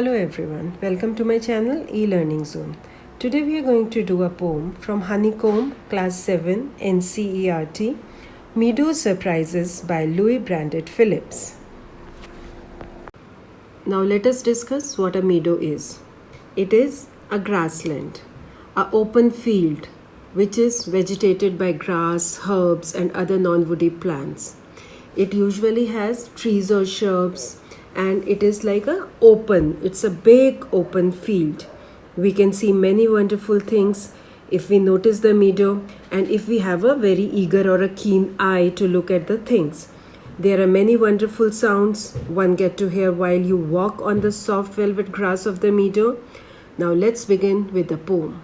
Hello everyone, welcome to my channel E-Learning Zone. Today we are going to do a poem from Honeycomb, Class 7, NCERT, Meadows Surprises by Louis Brandt Phillips. Now let us discuss what a meadow is. It is a grassland, an open field which is vegetated by grass, herbs and other non-woody plants. It usually has trees or shrubs, and it is like it's a big open field. We can see many wonderful things if we notice the meadow and if we have a very eager or a keen eye to look at the things. There are many wonderful sounds one get to hear while you walk on the soft velvet grass of the meadow. Now let's begin with the poem.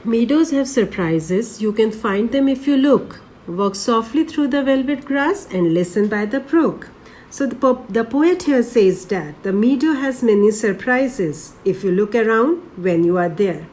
Meadows have surprises. You can find them if you look. Walk softly through the velvet grass and listen by the brook. So the poet here says that the meadow has many surprises if you look around when you are there.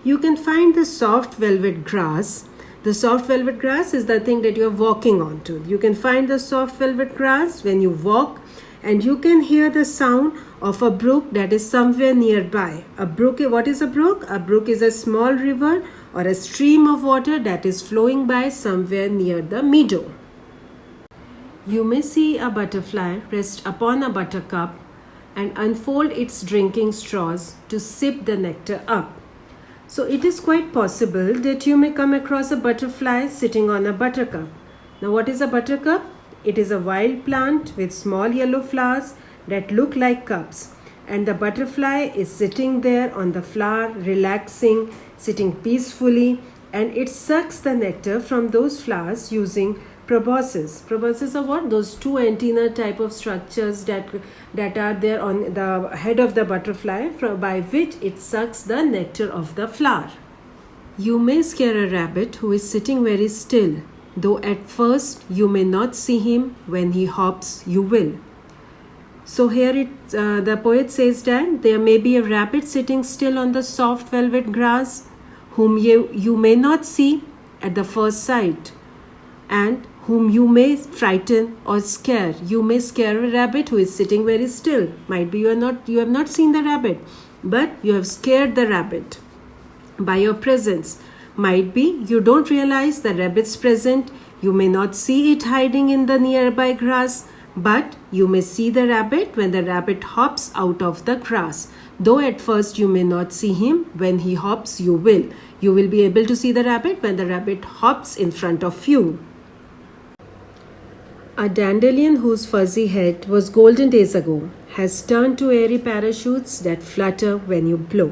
You can find the soft velvet grass. The soft velvet grass is the thing that you are walking onto. You can find the soft velvet grass when you walk, and you can hear the sound of a brook that is somewhere nearby. A brook, what is a brook? A brook is a small river or a stream of water that is flowing by somewhere near the meadow. You may see a butterfly rest upon a buttercup and unfold its drinking straws to sip the nectar up. So it is quite possible that you may come across a butterfly sitting on a buttercup. Now what is a buttercup? It is a wild plant with small yellow flowers that look like cups. And the butterfly is sitting there on the flower, relaxing, sitting peacefully, and it sucks the nectar from those flowers using proboscis. Proboscis are what? Those two antenna type of structures that are there on the head of the butterfly, by which it sucks the nectar of the flower. You may scare a rabbit who is sitting very still, though at first you may not see him. When he hops, you will. So here the poet says that there may be a rabbit sitting still on the soft velvet grass, whom you may not see at the first sight, and whom you may frighten or scare. You may scare a rabbit who is sitting very still. Might be you have not seen the rabbit, but you have scared the rabbit by your presence. Might be you don't realize the rabbit's present. You may not see it hiding in the nearby grass, but you may see the rabbit when the rabbit hops out of the grass. Though at first you may not see him, when he hops, you will. You will be able to see the rabbit when the rabbit hops in front of you. A dandelion whose fuzzy head was golden days ago has turned to airy parachutes that flutter when you blow.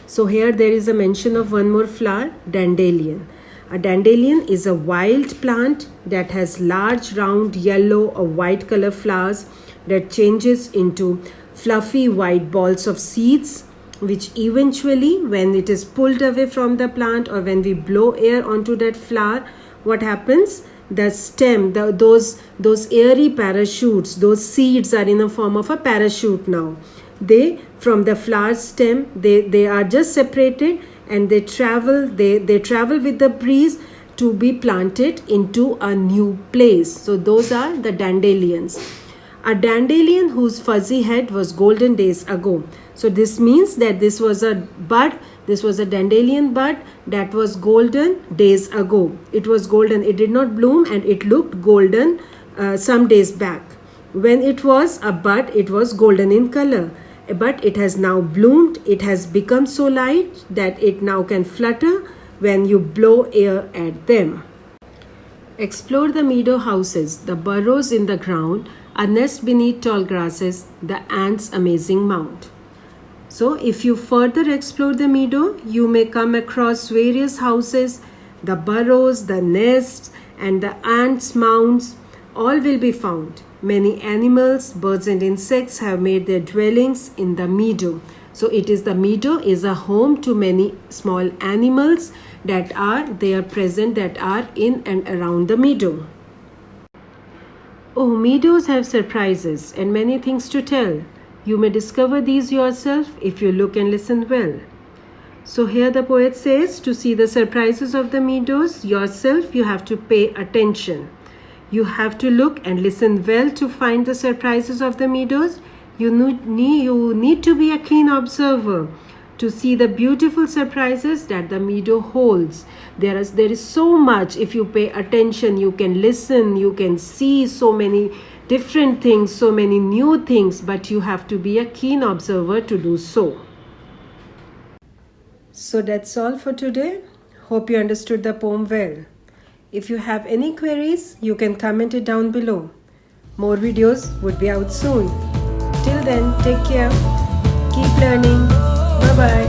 So here there is a mention of one more flower, dandelion. A dandelion is a wild plant that has large round yellow or white color flowers that changes into fluffy white balls of seeds, which eventually, when it is pulled away from the plant or when we blow air onto that flower, what happens? The stem, those airy parachutes, those seeds are in a form of a parachute now. They, from the flower stem, they are just separated and they travel with the breeze to be planted into a new place. So those are the dandelions. A dandelion whose fuzzy head was golden days ago. So this means that this was a bud. This was a dandelion bud that was golden days ago. It was golden. It did not bloom and it looked golden some days back. When it was a bud, it was golden in color. But it has now bloomed. It has become so light that it now can flutter when you blow air at them. Explore the meadow houses, the burrows in the ground, a nest beneath tall grasses, the ants' amazing mound. So if you further explore the meadow, you may come across various houses, the burrows, the nests, and the ants' mounds. All will be found. Many animals, birds and insects have made their dwellings in the meadow. So the meadow is a home to many small animals that are present in and around the meadow. Oh, meadows have surprises and many things to tell. You may discover these yourself if you look and listen well. So here the poet says, to see the surprises of the meadows yourself, you have to pay attention. You have to look and listen well to find the surprises of the meadows. You need to be a keen observer to see the beautiful surprises that the meadow holds. There is so much. If you pay attention, you can listen, you can see so many different things, so many new things, but you have to be a keen observer to do so. So that's all for today. Hope you understood the poem well. If you have any queries, you can comment it down below. More videos would be out soon. Till then, take care. Keep learning. Bye bye.